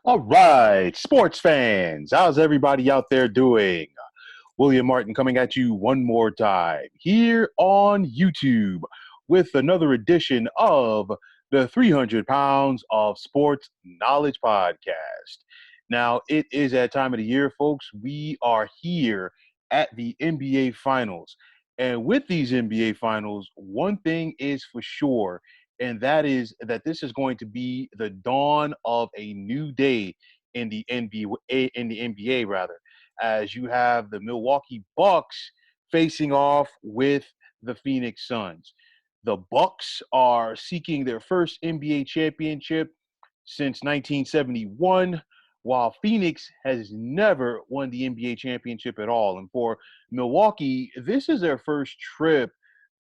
All right, sports fans, how's everybody out there doing? William Martin coming at you one more time here on YouTube with another edition of the 300 Pounds of Sports Knowledge Podcast. Now, it is that time of the year, folks. We are here at the NBA Finals. And with these NBA Finals, one thing is for sure, and that is that this is going to be the dawn of a new day in the NBA rather, as you have the Milwaukee Bucks facing off with the Phoenix Suns. The Bucks are seeking their first NBA championship since 1971, while Phoenix has never won the NBA championship at all. And for Milwaukee, this is their first trip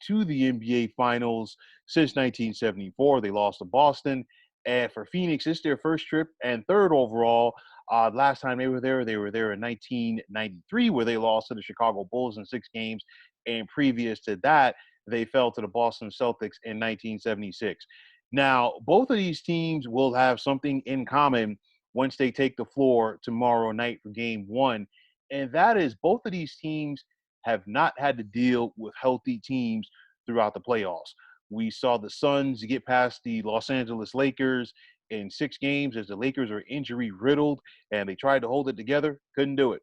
to the NBA Finals since 1974. They lost to Boston. And for Phoenix, it's their first trip and third overall. Last time they were there in 1993, where they lost to the Chicago Bulls in 6 games. And previous to that, they fell to the Boston Celtics in 1976. Now, both of these teams will have something in common once they take the floor tomorrow night for game one. And that is both of these teams have not had to deal with healthy teams throughout the playoffs. We saw the Suns get past the Los Angeles Lakers in 6 games as the Lakers are injury riddled and they tried to hold it together, couldn't do it.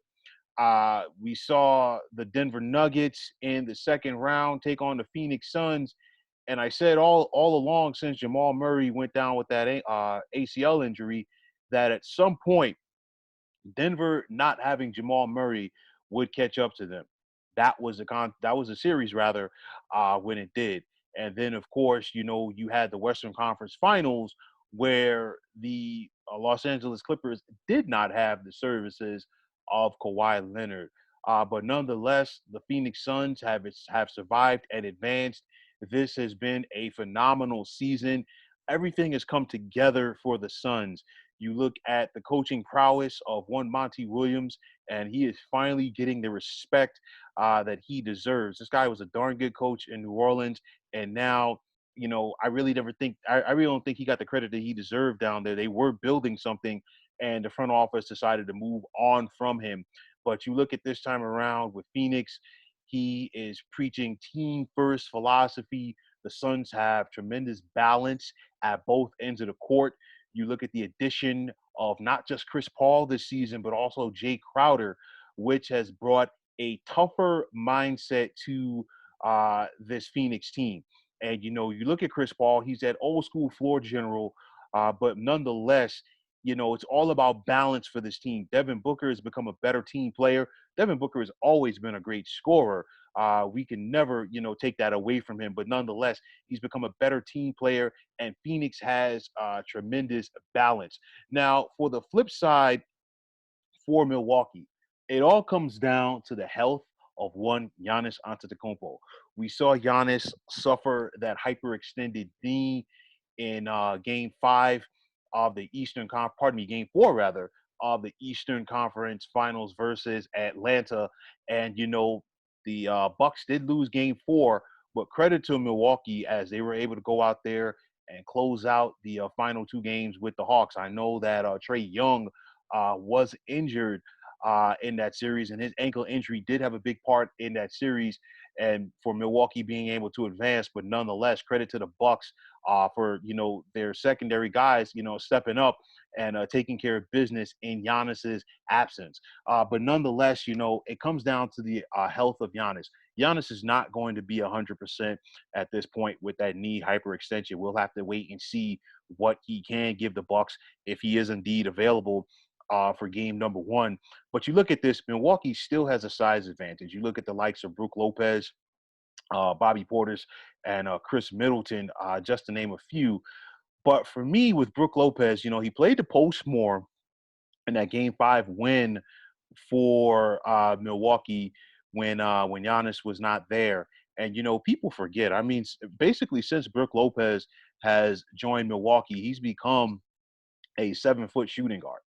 We saw the Denver Nuggets in the second round take on the Phoenix Suns. And I said all along since Jamal Murray went down with that ACL injury that at some point Denver not having Jamal Murray would catch up to them. That was a series rather when it did. And then of course, you had the Western Conference Finals where the Los Angeles Clippers did not have the services of Kawhi Leonard. But nonetheless, the Phoenix Suns have survived and advanced. This has been a phenomenal season. Everything has come together for the Suns. You look at the coaching prowess of one Monty Williams, and he is finally getting the respect that he deserves. This guy was a darn good coach in New Orleans, and now, I really don't think he got the credit that he deserved down there. They were building something, and the front office decided to move on from him. But you look at this time around with Phoenix, he is preaching team first philosophy. The Suns have tremendous balance at both ends of the court. You look at the addition of not just Chris Paul this season, but also Jay Crowder, which has brought a tougher mindset to this Phoenix team. And, you look at Chris Paul, he's that old school floor general, but nonetheless, it's all about balance for this team. Devin Booker has become a better team player. Devin Booker has always been a great scorer. We can never, take that away from him. But nonetheless, he's become a better team player, and Phoenix has tremendous balance. Now, for the flip side, for Milwaukee, it all comes down to the health of one Giannis Antetokounmpo. We saw Giannis suffer that hyperextended knee in Game Five of the Game Four rather of the Eastern Conference Finals versus Atlanta, and the Bucks did lose Game Four, but credit to Milwaukee as they were able to go out there and close out the final 2 games with the Hawks. I know that Trae Young was injured in that series, and his ankle injury did have a big part in that series, and for Milwaukee being able to advance. But nonetheless, credit to the Bucks for their secondary guys stepping up and taking care of business in Giannis's absence. But nonetheless, it comes down to the health of Giannis. Giannis is not going to be 100% at this point with that knee hyperextension. We'll have to wait and see what he can give the Bucks if he is indeed available for game number one. But you look at this, Milwaukee still has a size advantage. You look at the likes of Brook Lopez, Bobby Portis, and Chris Middleton, just to name a few. But for me, with Brook Lopez, he played the post more in that Game 5 win for Milwaukee when Giannis was not there. And people forget. I mean, basically, since Brook Lopez has joined Milwaukee, he's become a 7-foot shooting guard.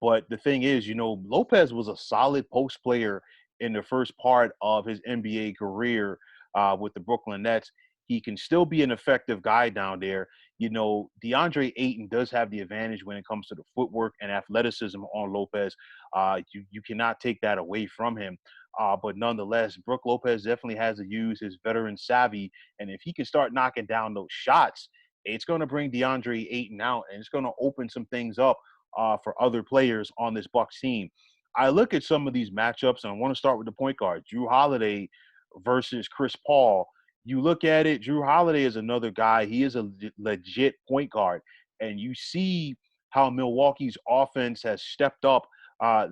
But the thing is, Lopez was a solid post player in the first part of his NBA career with the Brooklyn Nets. He can still be an effective guy down there. DeAndre Ayton does have the advantage when it comes to the footwork and athleticism on Lopez. You cannot take that away from him. But nonetheless, Brook Lopez definitely has to use his veteran savvy. And if he can start knocking down those shots, it's going to bring DeAndre Ayton out, and it's going to open some things up for other players on this Bucks team. I look at some of these matchups, and I want to start with the point guard, Drew Holiday versus Chris Paul. You look at it, Drew Holiday is another guy. He is a legit point guard. And you see how Milwaukee's offense has stepped up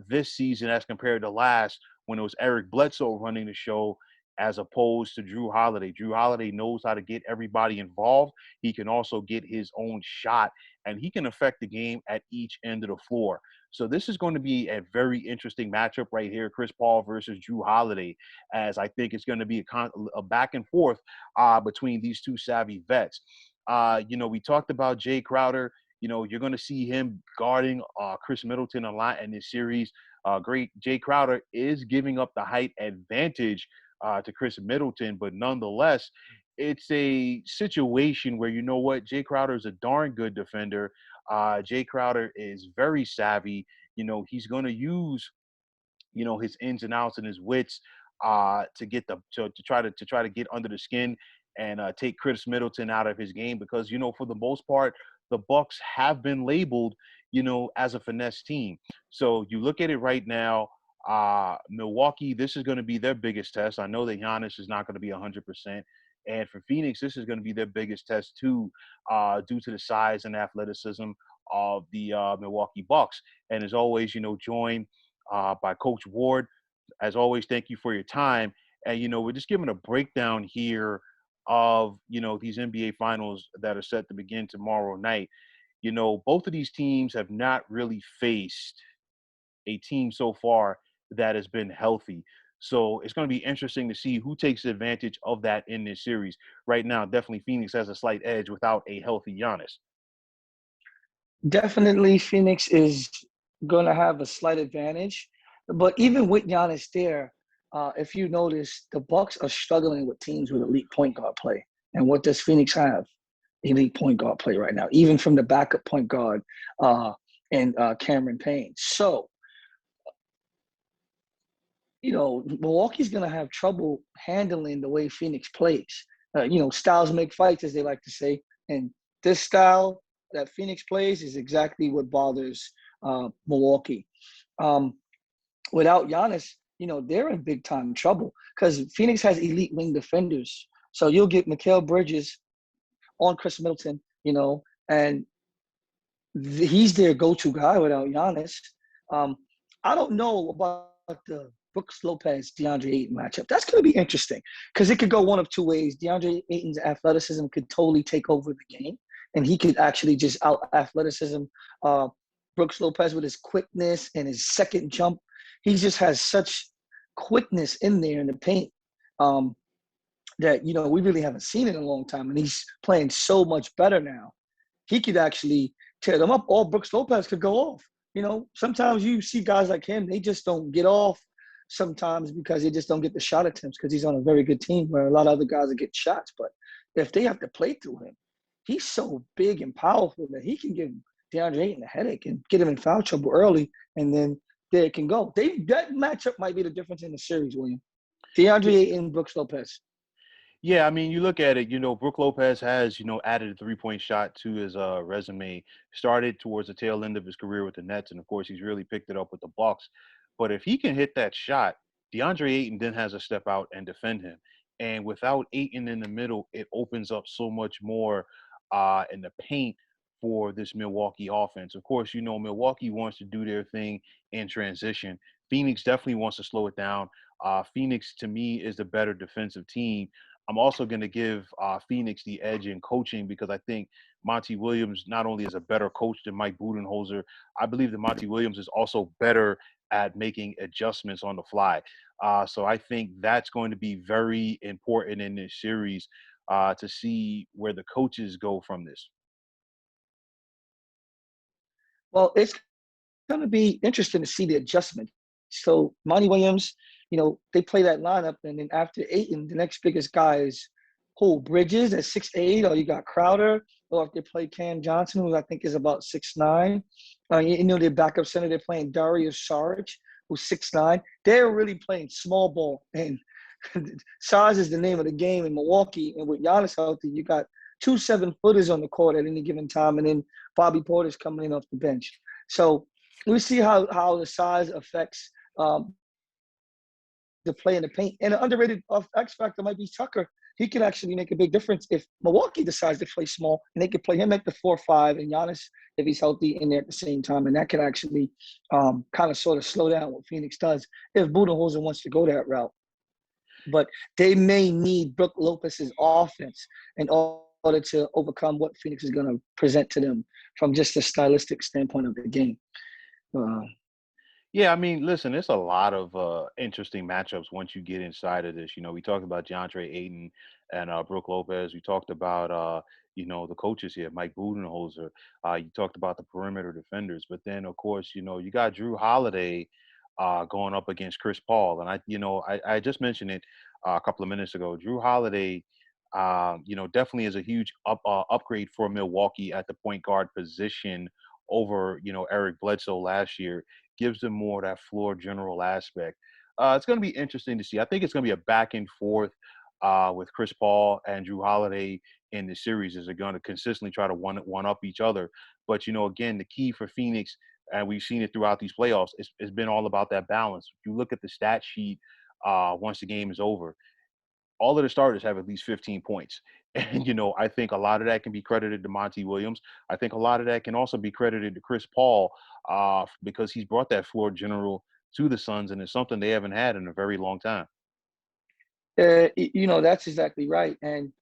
this season as compared to last when it was Eric Bledsoe running the show as opposed to Drew Holiday. Drew Holiday knows how to get everybody involved. He can also get his own shot, and he can affect the game at each end of the floor. So this is going to be a very interesting matchup right here, Chris Paul versus Drew Holiday, as I think it's going to be a back and forth between these two savvy vets. We talked about Jay Crowder. You're going to see him guarding Chris Middleton a lot in this series. Great Jay Crowder is giving up the height advantage to Chris Middleton, but nonetheless, it's a situation where Jay Crowder is a darn good defender. Jay Crowder is very savvy. He's going to use his ins and outs and his wits to get to try to get under the skin and take Chris Middleton out of his game because for the most part the Bucks have been labeled as a finesse team. So you look at it right now. Milwaukee, this is going to be their biggest test. I know that Giannis is not going to be 100%. And for Phoenix, this is going to be their biggest test too, due to the size and athleticism of the Milwaukee Bucks. And as always, joined by Coach Ward. As always, thank you for your time. And, we're just giving a breakdown here of, these NBA finals that are set to begin tomorrow night. Both of these teams have not really faced a team so far that has been healthy. So it's going to be interesting to see who takes advantage of that in this series. Right now, definitely Phoenix has a slight edge without a healthy Giannis. Definitely Phoenix is going to have a slight advantage. But even with Giannis there, if you notice, the Bucks are struggling with teams with elite point guard play. And what does Phoenix have? Elite point guard play right now, even from the backup point guard and Cameron Payne. So, Milwaukee's going to have trouble handling the way Phoenix plays. Styles make fights, as they like to say. And this style that Phoenix plays is exactly what bothers Milwaukee. Without Giannis, they're in big time trouble because Phoenix has elite wing defenders. So you'll get Mikal Bridges on Chris Middleton, and he's their go-to guy without Giannis. I don't know about the Brooks Lopez DeAndre Ayton matchup. That's going to be interesting because it could go one of two ways. DeAndre Ayton's athleticism could totally take over the game, and he could actually just out athleticism Brooks Lopez with his quickness and his second jump. He just has such quickness in there in the paint that we really haven't seen in a long time, and he's playing so much better now. He could actually tear them up. Or Brooks Lopez could go off. Sometimes you see guys like him, they just don't get off sometimes because they just don't get the shot attempts because he's on a very good team where a lot of other guys are getting shots. But if they have to play through him, he's so big and powerful that he can give DeAndre Ayton a headache and get him in foul trouble early, and then there it can go. That matchup might be the difference in the series, William. DeAndre Ayton, Brooks Lopez. Yeah, I mean, you look at it, Brook Lopez has, added a three-point shot to his resume. Started towards the tail end of his career with the Nets, and of course, he's really picked it up with the Bucks. But if he can hit that shot, DeAndre Ayton then has to step out and defend him. And without Ayton in the middle, it opens up so much more in the paint for this Milwaukee offense. Of course, Milwaukee wants to do their thing in transition. Phoenix definitely wants to slow it down. Phoenix, to me, is the better defensive team. I'm also going to give Phoenix the edge in coaching because I think Monty Williams not only is a better coach than Mike Budenholzer, I believe that Monty Williams is also better at making adjustments on the fly. So I think that's going to be very important in this series to see where the coaches go from this. Well, it's going to be interesting to see the adjustment. So Monty Williams, they play that lineup, and then after Ayton, the next biggest guy is who, Bridges at 6'8", or you got Crowder, or if they play Cam Johnson, who I think is about 6'9". Their backup center, they're playing Darius Saric, who's 6'9". They're really playing small ball, and size is the name of the game in Milwaukee. And with Giannis healthy, you got 2 7-footers on the court at any given time, and then Bobby Porter's coming in off the bench. So we see how the size affects the play in the paint. And an underrated X factor might be Tucker. He can actually make a big difference if Milwaukee decides to play small, and they can play him at the 4-5 and Giannis, if he's healthy, in there at the same time. And that can actually kind of sort of slow down what Phoenix does if Budenholzer wants to go that route. But they may need Brook Lopez's offense in order to overcome what Phoenix is going to present to them from just a stylistic standpoint of the game. Yeah, I mean, listen, it's a lot of interesting matchups once you get inside of this. We talked about DeAndre Ayton and Brook Lopez. We talked about the coaches here, Mike Budenholzer. You talked about the perimeter defenders, but then of course, you got Drew Holiday going up against Chris Paul, and I just mentioned it a couple of minutes ago. Drew Holiday, definitely is a huge upgrade for Milwaukee at the point guard position over Eric Bledsoe last year. Gives them more of that floor general aspect. It's going to be interesting to see. I think it's going to be a back and forth with Chris Paul and Drew Holiday in the series, as they're going to consistently try to one up each other. But again, the key for Phoenix, and we've seen it throughout these playoffs, it's been all about that balance. If you look at the stat sheet once the game is over, all of the starters have at least 15 points. And, I think a lot of that can be credited to Monty Williams. I think a lot of that can also be credited to Chris Paul because he's brought that floor general to the Suns, and it's something they haven't had in a very long time. That's exactly right. And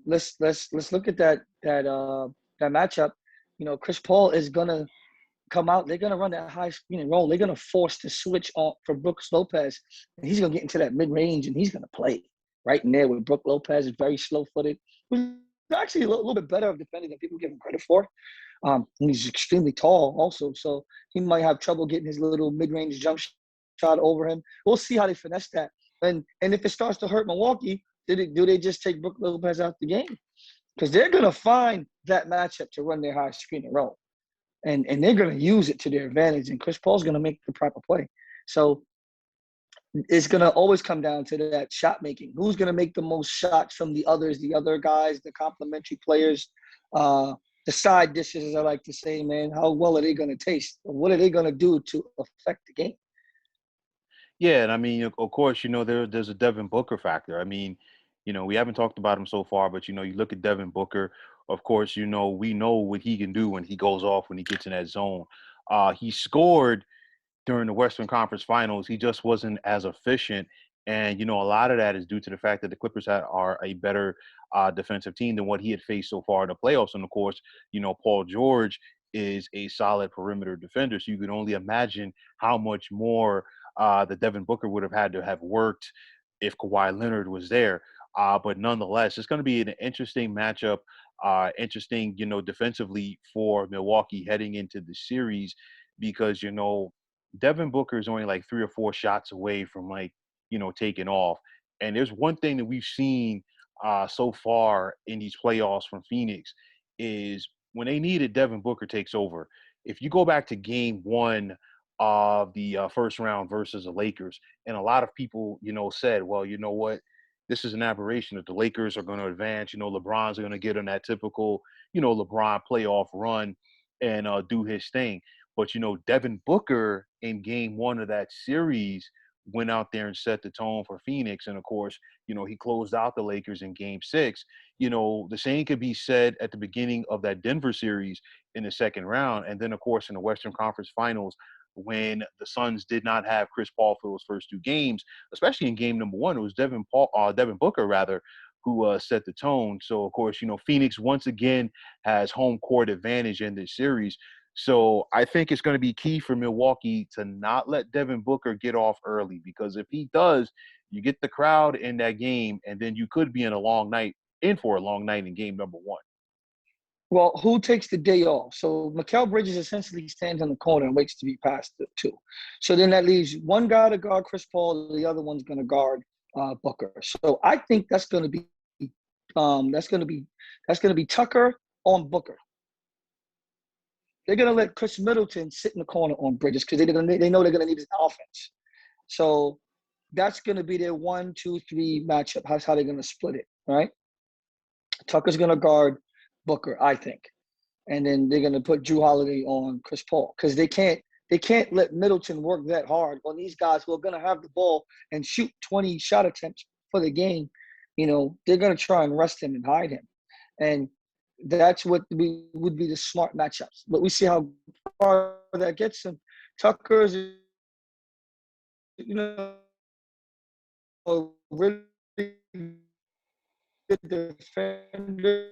let's look at that matchup. Chris Paul is gonna come out. They're gonna run that high screen and roll. They're gonna force the switch on for Brooks Lopez, and he's gonna get into that mid range, and he's gonna play right in there with Brook Lopez. Is very slow footed. Who's actually a little bit better of defender than people give him credit for. And he's extremely tall also, so he might have trouble getting his little mid range jump shot over him. We'll see how they finesse that. And if it starts to hurt Milwaukee, do they just take Brook Lopez out the game? Because they're going to find that matchup to run their high screen and roll. And they're going to use it to their advantage. And Chris Paul's going to make the proper play. So it's going to always come down to that shot making. Who's going to make the most shots from the others, the other guys, the complementary players, the side dishes, as I like to say, man. How well are they going to taste? What are they going to do to affect the game? Yeah, and I mean, of course, there's a Devin Booker factor. I mean, we haven't talked about him so far, but you look at Devin Booker. Of course, we know what he can do when he goes off, when he gets in that zone. He scored during the Western Conference Finals. He just wasn't as efficient, and a lot of that is due to the fact that the Clippers are a better defensive team than what he had faced so far in the playoffs. And of course, Paul George is a solid perimeter defender, so you can only imagine how much more that Devin Booker would have had to have worked if Kawhi Leonard was there. But nonetheless, it's going to be an interesting matchup, interesting, defensively for Milwaukee heading into the series because, Devin Booker is only like 3 or 4 shots away from taking off. And there's one thing that we've seen so far in these playoffs from Phoenix is when they need it, Devin Booker takes over. If you go back to game 1 of the first round versus the Lakers, and a lot of people, said, well, you know what? This is an aberration that the Lakers are going to advance. LeBron's going to get on that typical, LeBron playoff run and do his thing. But, Devin Booker in game 1 of that series went out there and set the tone for Phoenix. And, of course, he closed out the Lakers in game 6. The same could be said at the beginning of that Denver series in the second round. And then, of course, in the Western Conference Finals, when the Suns did not have Chris Paul for those first 2 games, especially in game number 1, it was Devin Booker, rather, who set the tone. So, of course, Phoenix once again has home court advantage in this series. So I think it's going to be key for Milwaukee to not let Devin Booker get off early, because if he does, you get the crowd in that game, and then you could be in for a long night in game number 1. Well, who takes the day off? So Mikal Bridges essentially stands in the corner and waits to be passed to. So then that leaves one guy to guard Chris Paul, the other one's going to guard Booker. So I think that's going to be That's gonna be Tucker on Booker. They're gonna let Chris Middleton sit in the corner on Bridges because they know they're gonna need his offense. So that's gonna be their 1-2-3 matchup. That's how they're gonna split it, right? Tucker's gonna guard Booker, I think, and then they're gonna put Drew Holiday on Chris Paul because they can't let Middleton work that hard on these guys who are gonna have the ball and shoot 20 shot attempts for the game. They're gonna try and rest him and hide him, and that's what would be the smart matchups. But we see how far that gets him. Tucker's, a really good defender.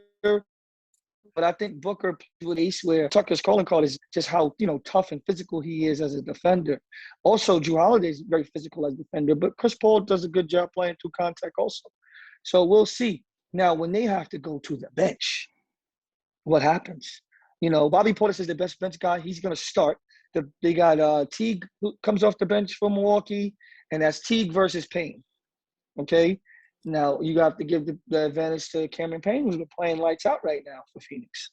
But I think Booker plays with ace where Tucker's calling card is just how, tough and physical he is as a defender. Also, Drew Holiday is very physical as a defender, but Chris Paul does a good job playing through contact also. So we'll see. Now, when they have to go to the bench, what happens? Bobby Portis is the best bench guy. He's going to start. They got Teague who comes off the bench for Milwaukee, and that's Teague versus Payne. Okay? Now, you have to give the advantage to Cameron Payne, who's been playing lights out right now for Phoenix.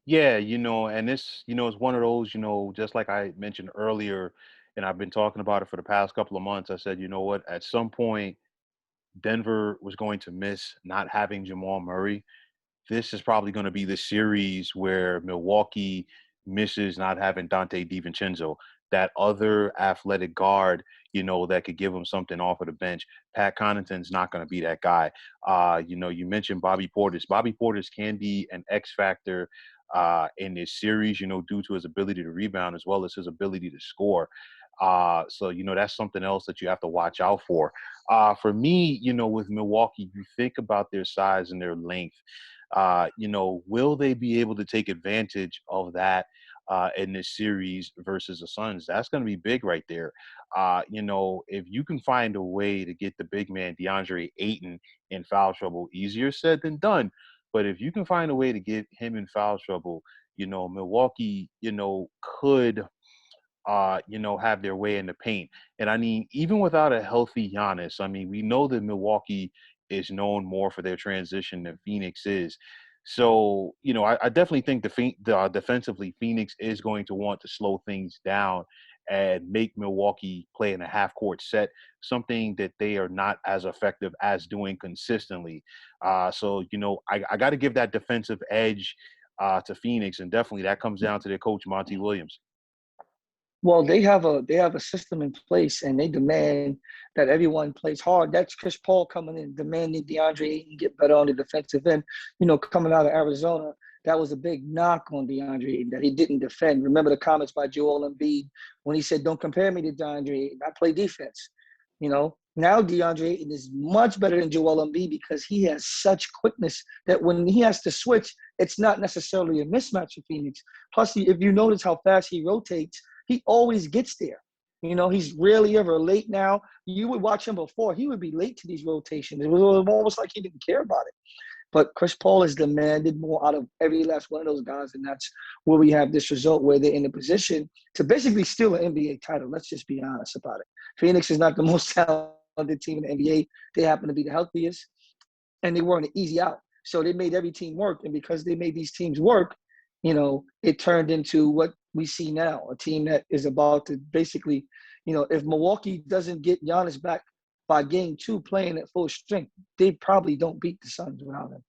Yeah, and this, is one of those, just like I mentioned earlier, and I've been talking about it for the past couple of months. I said, you know what, at some point, Denver was going to miss not having Jamal Murray. This is probably going to be the series where Milwaukee misses not having Dante DiVincenzo, that other athletic guard, that could give them something off of the bench. Pat Connaughton's not going to be that guy. You mentioned Bobby Portis. Bobby Portis can be an X factor in this series, due to his ability to rebound as well as his ability to score. So, that's something else that you have to watch out for. For me, with Milwaukee, you think about their size and their length. Will they be able to take advantage of that in this series versus the Suns? That's going to be big right there. If you can find a way to get the big man DeAndre Ayton in foul trouble, easier said than done. But if you can find a way to get him in foul trouble, Milwaukee, could have their way in the paint. And I mean, even without a healthy Giannis, I mean, we know that Milwaukee is known more for their transition than Phoenix is. So, I definitely think defensively, Phoenix is going to want to slow things down and make Milwaukee play in a half-court set, something that they are not as effective as doing consistently. So, I got to give that defensive edge to Phoenix, and definitely that comes down to their coach, Monty Williams. Well, they have a system in place, and they demand that everyone plays hard. That's Chris Paul coming in, demanding DeAndre Ayton get better on the defensive end. Coming out of Arizona, that was a big knock on DeAndre Ayton that he didn't defend. Remember the comments by Joel Embiid when he said, "Don't compare me to DeAndre Ayton. I play defense." Now DeAndre Ayton is much better than Joel Embiid because he has such quickness that when he has to switch, it's not necessarily a mismatch for Phoenix. Plus, if you notice how fast he rotates, he always gets there. He's rarely ever late now. You would watch him before. He would be late to these rotations. It was almost like he didn't care about it. But Chris Paul has demanded more out of every last one of those guys, and that's where we have this result where they're in a position to basically steal an NBA title. Let's just be honest about it. Phoenix is not the most talented team in the NBA. They happen to be the healthiest, and they weren't an easy out. So they made every team work, and because they made these teams work, it turned into what we see now, a team that is about to basically, if Milwaukee doesn't get Giannis back by game 2 playing at full strength, they probably don't beat the Suns without him.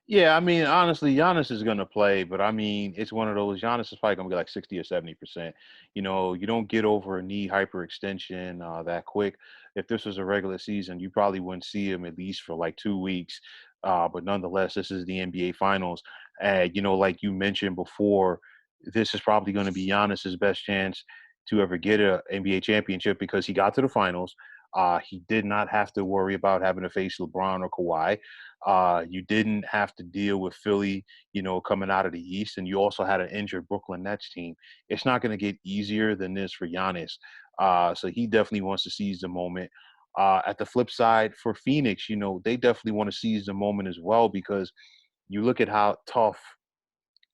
Yeah, I mean, honestly, Giannis is going to play, but I mean, it's one of those. Giannis is probably going to be like 60 or 70%. You don't get over a knee hyperextension that quick. If this was a regular season, you probably wouldn't see him at least for like 2 weeks. But nonetheless, this is the NBA Finals. And, like you mentioned before, this is probably going to be Giannis's best chance to ever get an NBA championship because he got to the finals. He did not have to worry about having to face LeBron or Kawhi. You didn't have to deal with Philly, coming out of the East, and you also had an injured Brooklyn Nets team. It's not going to get easier than this for Giannis. So he definitely wants to seize the moment. At the flip side, for Phoenix, they definitely want to seize the moment as well because you look at how tough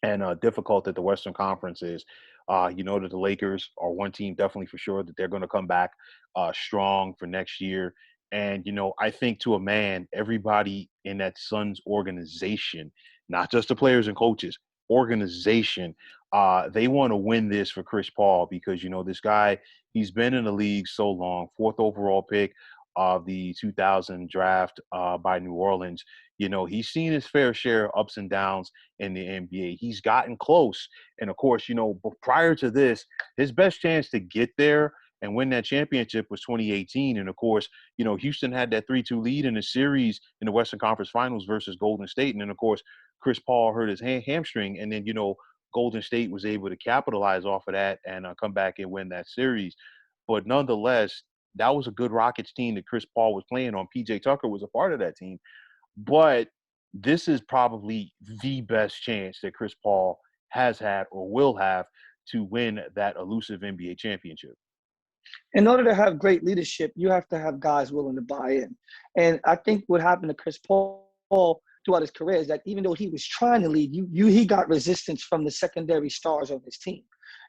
and difficult that the Western Conference is. That the Lakers are one team definitely for sure that they're going to come back strong for next year. And, I think to a man, everybody in that Suns organization, not just the players and coaches, organization, they want to win this for Chris Paul because, this guy, he's been in the league so long, fourth overall pick of the 2000 draft by New Orleans. He's seen his fair share of ups and downs in the NBA. He's gotten close. And of course, prior to this, his best chance to get there and win that championship was 2018. And of course, Houston had that 3-2 lead in the series in the Western Conference Finals versus Golden State. And then, of course, Chris Paul hurt his hamstring. And then, Golden State was able to capitalize off of that and come back and win that series. But nonetheless, that was a good Rockets team that Chris Paul was playing on. PJ Tucker was a part of that team. But this is probably the best chance that Chris Paul has had or will have to win that elusive NBA championship. In order to have great leadership, you have to have guys willing to buy in. And I think what happened to Chris Paul throughout his career is that even though he was trying to lead, he got resistance from the secondary stars of his team,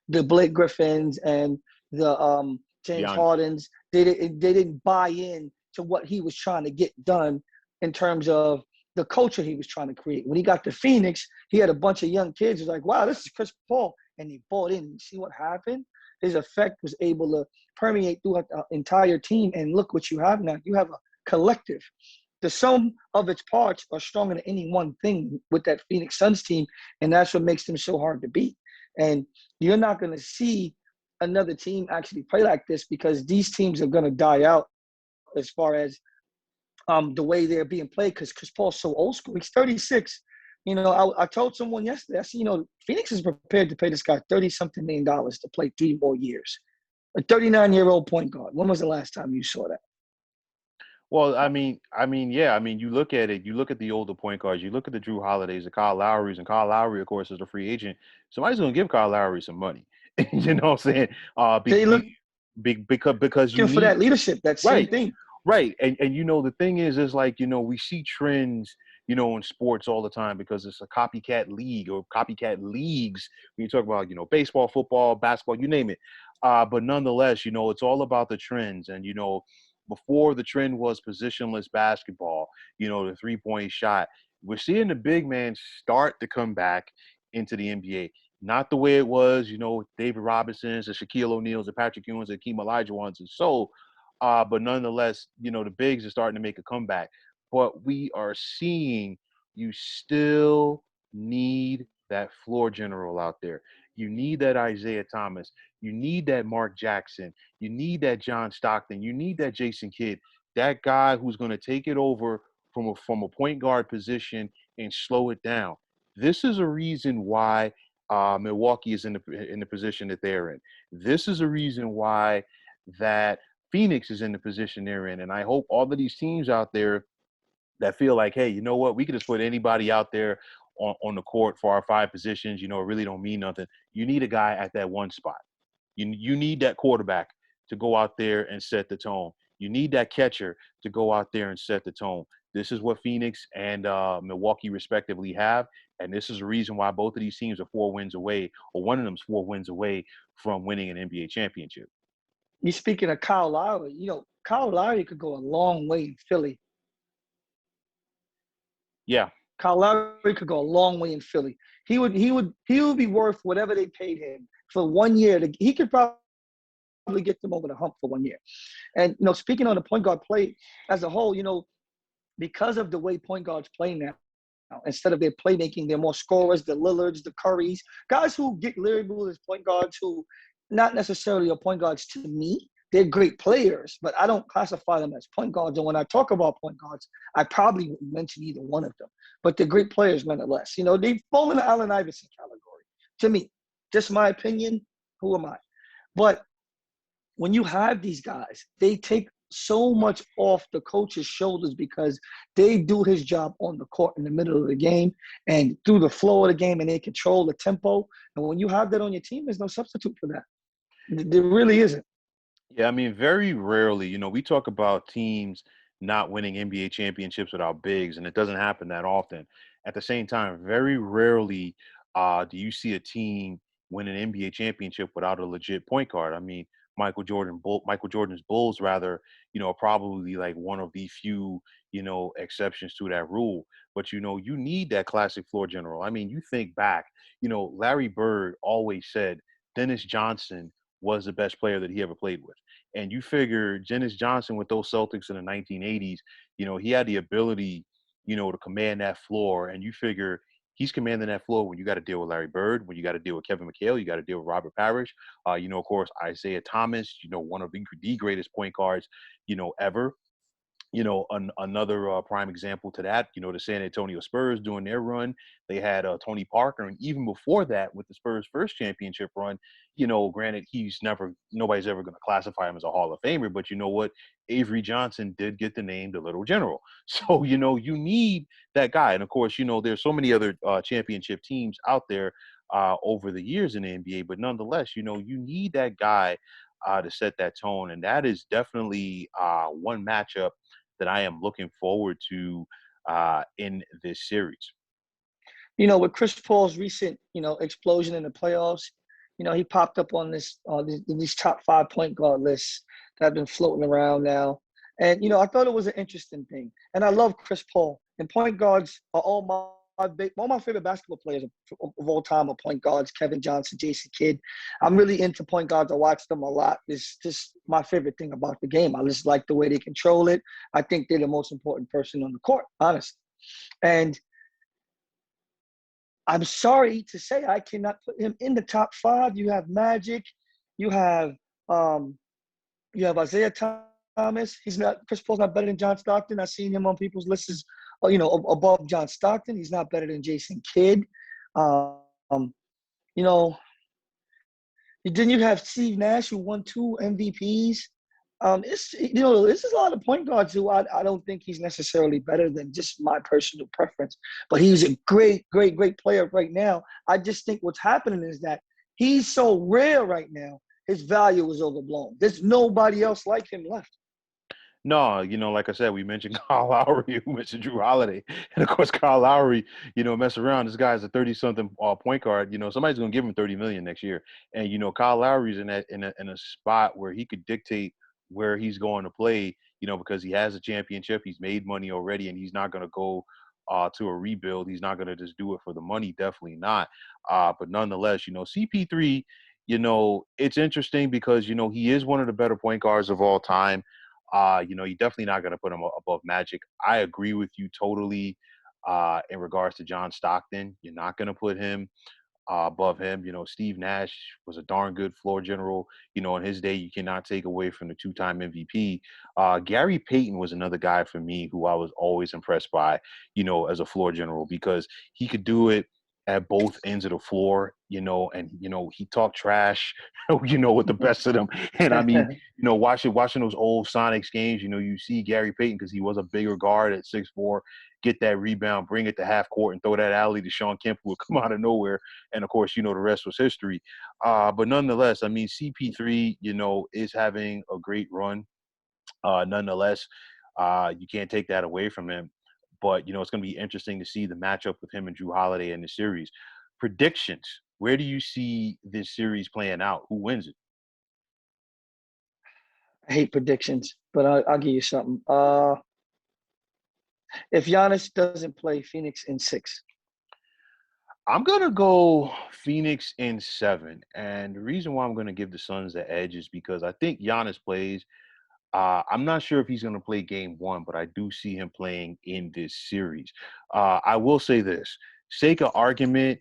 the Blake Griffins and the James Hardens. They didn't buy in to what he was trying to get done in terms of the culture he was trying to create. When he got to Phoenix, he had a bunch of young kids who was like, wow, this is Chris Paul. And he bought in. You see what happened? His effect was able to permeate throughout the entire team. And look what you have now. You have a collective. The sum of its parts are stronger than any one thing with that Phoenix Suns team. And that's what makes them so hard to beat. And you're not going to see another team actually play like this because these teams are going to die out as far as the way they're being played because Chris Paul's so old school. He's 36. I told someone yesterday, I said, Phoenix is prepared to pay this guy $30-something million to play 3 more years. A 39-year-old point guard. When was the last time you saw that? Well, yeah. You look at it. You look at the older point guards. You look at the Drew Holidays, the Kyle Lowrys, and Kyle Lowry, of course, is a free agent. Somebody's going to give Kyle Lowry some money. You know what I'm saying? They look because you for need that leadership, that same thing. Right. And the thing is like, we see trends, in sports all the time because it's a copycat league or copycat leagues. When you talk about, baseball, football, basketball, you name it. But nonetheless, it's all about the trends. And, before the trend was positionless basketball, the 3-point shot, we're seeing the big man start to come back into the NBA. Not the way it was, David Robinson's, the Shaquille O'Neal's, the Patrick Ewing's, the Hakeem Olajuwon's, and so. But nonetheless, the bigs are starting to make a comeback. But we are seeing you still need that floor general out there. You need that Isaiah Thomas. You need that Mark Jackson. You need that John Stockton. You need that Jason Kidd. That guy who's going to take it over from a point guard position and slow it down. This is a reason why Milwaukee is in the position that they're in. This is a reason why that Phoenix is in the position they're in. And I hope all of these teams out there that feel like, hey, you know what, we could just put anybody out there on the court for our 5 positions, it really don't mean nothing. You need a guy at that one spot. You need that quarterback to go out there and set the tone. You need that catcher to go out there and set the tone. This is what Phoenix and Milwaukee respectively have. And this is the reason why both of these teams are 4 wins away, or one of them's 4 wins away from winning an NBA championship. You're speaking of Kyle Lowry. Kyle Lowry could go a long way in Philly. Yeah. Kyle Lowry could go a long way in Philly. He would be worth whatever they paid him for 1 year. He could probably get them over the hump for 1 year. And, speaking on the point guard play as a whole, because of the way point guards play now, instead of their playmaking, they're more scorers, the Lillards, the Currys, guys who get labeled as point guards who not necessarily are point guards to me. They're great players, but I don't classify them as point guards. And when I talk about point guards, I probably wouldn't mention either one of them. But they're great players nonetheless. They fall in the Allen Iverson category. To me, just my opinion, who am I? But when you have these guys, they take so much off the coach's shoulders because they do his job on the court in the middle of the game and through the flow of the game, and they control the tempo. And when you have that on your team, there's no substitute for that. There really isn't. Yeah, very rarely, we talk about teams not winning NBA championships without bigs, and it doesn't happen that often. At the same time, very rarely do you see a team win an NBA championship without a legit point guard. Michael Jordan's Bulls rather, are probably like one of the few, exceptions to that rule. But you need that classic floor general. I mean, you think back, Larry Bird always said Dennis Johnson was the best player that he ever played with. And you figure Dennis Johnson with those Celtics in the 1980s, he had the ability, to command that floor. And you figure he's commanding that floor when you got to deal with Larry Bird, when you got to deal with Kevin McHale, you got to deal with Robert Parrish, of course, Isaiah Thomas, one of the greatest point guards, ever. Another prime example to that, the San Antonio Spurs during their run, they had Tony Parker. And even before that, with the Spurs' first championship run, granted, nobody's ever going to classify him as a Hall of Famer, but you know what? Avery Johnson did get the name the Little General. So, you need that guy. And of course, there's so many other championship teams out there over the years in the NBA, but nonetheless, you need that guy to set that tone. And that is definitely one matchup that I am looking forward to in this series. With Chris Paul's recent, explosion in the playoffs, he popped up on these top 5 point guard lists that have been floating around now. And, I thought it was an interesting thing. And I love Chris Paul. And point guards are all my favorite basketball players of all time are point guards: Kevin Johnson, Jason Kidd. I'm really into point guards. I watch them a lot. It's just my favorite thing about the game. I just like the way they control it. I think they're the most important person on the court, honestly. And I'm sorry to say I cannot put him in the top 5. You have Magic. You have Isaiah Thomas. Chris Paul's not better than John Stockton. I've seen him on people's lists as, above John Stockton. He's not better than Jason Kidd. You know, then you have Steve Nash, who won 2 MVPs. This is a lot of point guards who I don't think he's necessarily better than, just my personal preference. But he's a great, great, great player right now. I just think what's happening is that he's so rare right now, his value is overblown. There's nobody else like him left. No, like I said, we mentioned Kyle Lowry, we mentioned Drew Holiday, and of course Kyle Lowry, mess around. This guy's a 30-something point guard. Somebody's gonna give him 30 million next year, and Kyle Lowry's in a spot where he could dictate where he's going to play. Because he has a championship, he's made money already, and he's not gonna go to a rebuild. He's not gonna just do it for the money, definitely not. But nonetheless, CP3, it's interesting because he is one of the better point guards of all time. You're definitely not going to put him above Magic. I agree with you totally in regards to John Stockton. You're not going to put him above him. Steve Nash was a darn good floor general. In his day, you cannot take away from the 2-time MVP. Gary Payton was another guy for me who I was always impressed by, as a floor general, because he could do it at both ends of the floor, and he talked trash, with the best of them. And I mean, watching those old Sonics games, you see Gary Payton, because he was a bigger guard at 6'4", get that rebound, bring it to half court, and throw that alley to Sean Kemp, who would come out of nowhere. And of course, the rest was history. But nonetheless, I mean, CP3, is having a great run. Nonetheless, you can't take that away from him. But, it's going to be interesting to see the matchup with him and Drew Holiday in the series. Predictions. Where do you see this series playing out? Who wins it? I hate predictions, but I'll give you something. If Giannis doesn't play, Phoenix in 6. I'm going to go Phoenix in 7. And the reason why I'm going to give the Suns the edge is because I think Giannis plays. I'm not sure if he's going to play game 1, but I do see him playing in this series. I will say this, sake of argument,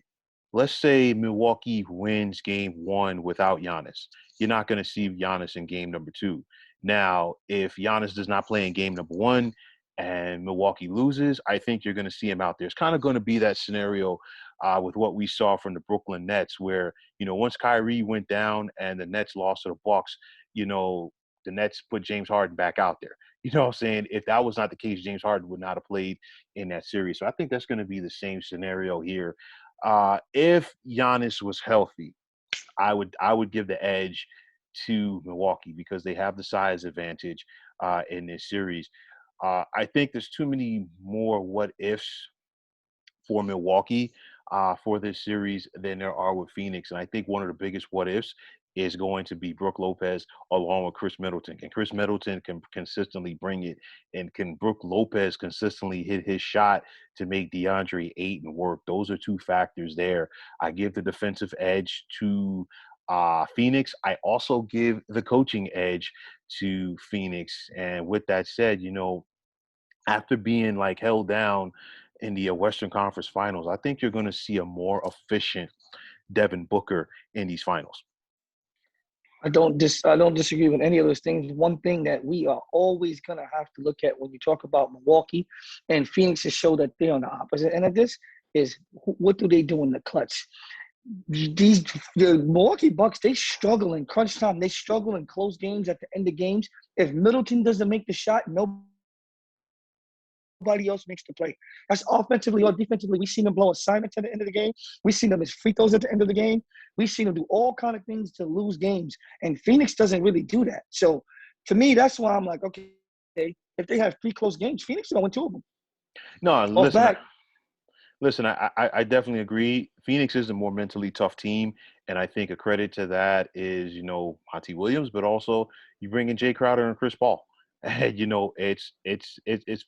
let's say Milwaukee wins game 1 without Giannis. You're not going to see Giannis in game number 2. Now, if Giannis does not play in game number 1 and Milwaukee loses, I think you're going to see him out there. It's kind of going to be that scenario with what we saw from the Brooklyn Nets, where, once Kyrie went down and the Nets lost to the Bucks, the Nets put James Harden back out there. You know what I'm saying? If that was not the case, James Harden would not have played in that series. So I think that's going to be the same scenario here. If Giannis was healthy, I would give the edge to Milwaukee because they have the size advantage in this series. I think there's too many more what ifs for Milwaukee for this series than there are with Phoenix. And I think one of the biggest what ifs is going to be Brook Lopez along with Chris Middleton. Can Chris Middleton can consistently bring it, and can Brook Lopez consistently hit his shot to make DeAndre Ayton work? Those are two factors there. I give the defensive edge to Phoenix. I also give the coaching edge to Phoenix. And with that said, after being like held down in the Western Conference Finals, I think you're going to see a more efficient Devin Booker in these finals. I don't disagree with any of those things. One thing that we are always gonna have to look at when you talk about Milwaukee and Phoenix to show that they're on the opposite end of this is what do they do in the clutch? The Milwaukee Bucks, they struggle in crunch time. They struggle in close games at the end of games. If Middleton doesn't make the shot, nobody else makes the play. That's offensively or defensively. We've seen them blow assignments at the end of the game. We've seen them miss free throws at the end of the game. We've seen them do all kind of things to lose games. And Phoenix doesn't really do that. So to me, that's why I'm like, okay, if they have 3 close games, Phoenix is going to win 2 of them. No, Off listen, back. I definitely agree. Phoenix is a more mentally tough team, and I think a credit to that is Monty Williams, but also you bring in Jay Crowder and Chris Paul. And it's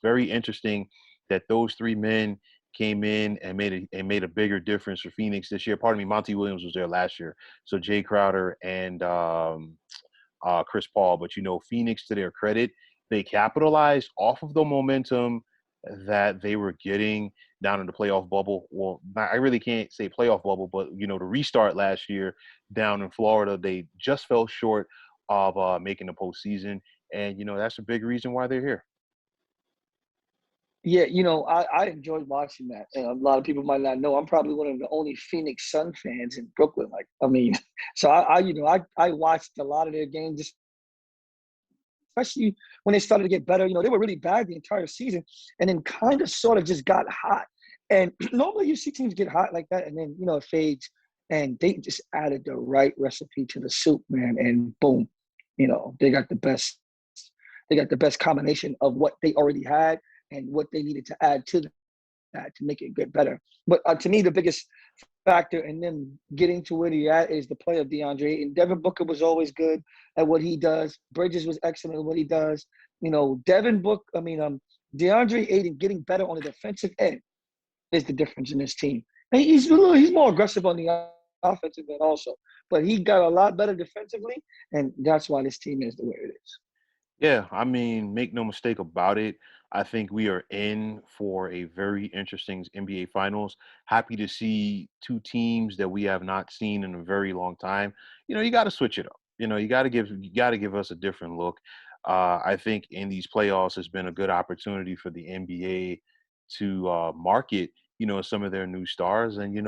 very interesting that those 3 men came in and made a bigger difference for Phoenix this year. Pardon me, Monty Williams was there last year, so Jay Crowder and Chris Paul. But Phoenix, to their credit, they capitalized off of the momentum that they were getting down in the playoff bubble. Well, I really can't say playoff bubble, but the restart last year down in Florida, they just fell short of making the postseason, and that's a big reason why they're here. Yeah, I enjoyed watching that. And a lot of people might not know I'm probably one of the only Phoenix Sun fans in Brooklyn. So I watched a lot of their games, especially when they started to get better. They were really bad the entire season and then kind of sort of just got hot. And normally you see teams get hot like that and then, it fades. And they just added the right recipe to the soup, man. And boom, they got the best combination of what they already had and what they needed to add to that to make it get better. But to me, the biggest factor in them getting to where they're at is the play of DeAndre. And Devin Booker was always good at what he does. Bridges was excellent at what he does. DeAndre Ayton getting better on the defensive end is the difference in this team. And he's more aggressive on the offensive end also. But he got a lot better defensively, and that's why this team is the way it is. Yeah, make no mistake about it. I think we are in for a very interesting NBA Finals. Happy to see 2 teams that we have not seen in a very long time. You got to switch it up. You got to give us a different look. I think in these playoffs has been a good opportunity for the NBA to market some of their new stars. And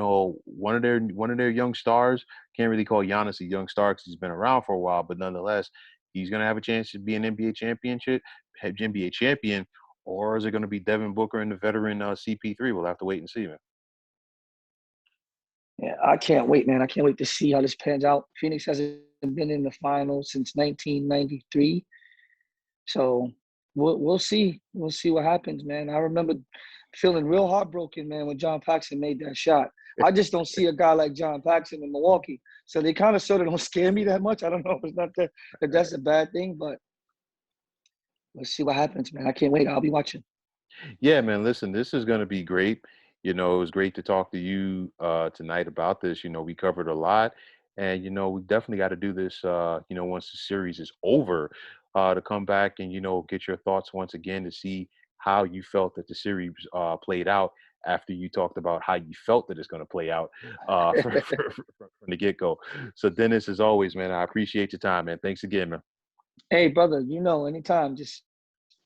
one of their young stars, can't really call Giannis a young star because he's been around for a while, but nonetheless, he's going to have a chance to be an NBA champion, or is it going to be Devin Booker and the veteran CP3? We'll have to wait and see, man. Yeah, I can't wait, man. I can't wait to see how this pans out. Phoenix hasn't been in the finals since 1993. So we'll see. We'll see what happens, man. I remember feeling real heartbroken, man, when John Paxson made that shot. I just don't see a guy like John Paxson in Milwaukee. So they kind of sort of don't scare me that much. I don't know if it's not that if that's a bad thing, but let's see what happens, man. I can't wait. I'll be watching. Yeah, man. Listen, this is going to be great. It was great to talk to you tonight about this. We covered a lot, and we definitely got to do this. Once the series is over, to come back and get your thoughts once again to see how you felt that the series played out after you talked about how you felt that it's going to play out from the get go. So, Dennis, as always, man, I appreciate your time, man. Thanks again, man. Hey, brother, anytime, just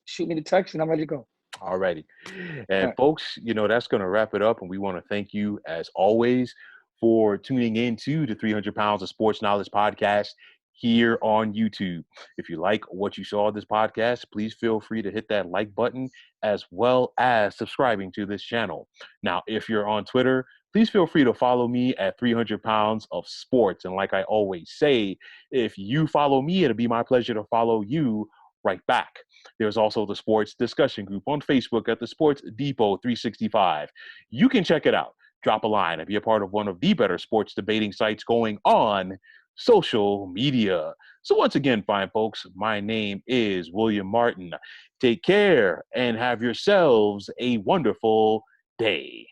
shoot me the text and I'm ready to go. All righty. All And right. folks, that's going to wrap it up. And we want to thank you, as always, for tuning in to the 300 Pounds of Sports Knowledge podcast here on YouTube. If you like what you saw in this podcast, please feel free to hit that like button as well as subscribing to this channel. Now, if you're on Twitter, please feel free to follow me at 300 Pounds of Sports. And like I always say, if you follow me, it'll be my pleasure to follow you right back. There's also the sports discussion group on Facebook at the Sports Depot 365. You can check it out. Drop a line and be a part of one of the better sports debating sites going on social media. So once again, fine folks, my name is William Martin. Take care and have yourselves a wonderful day.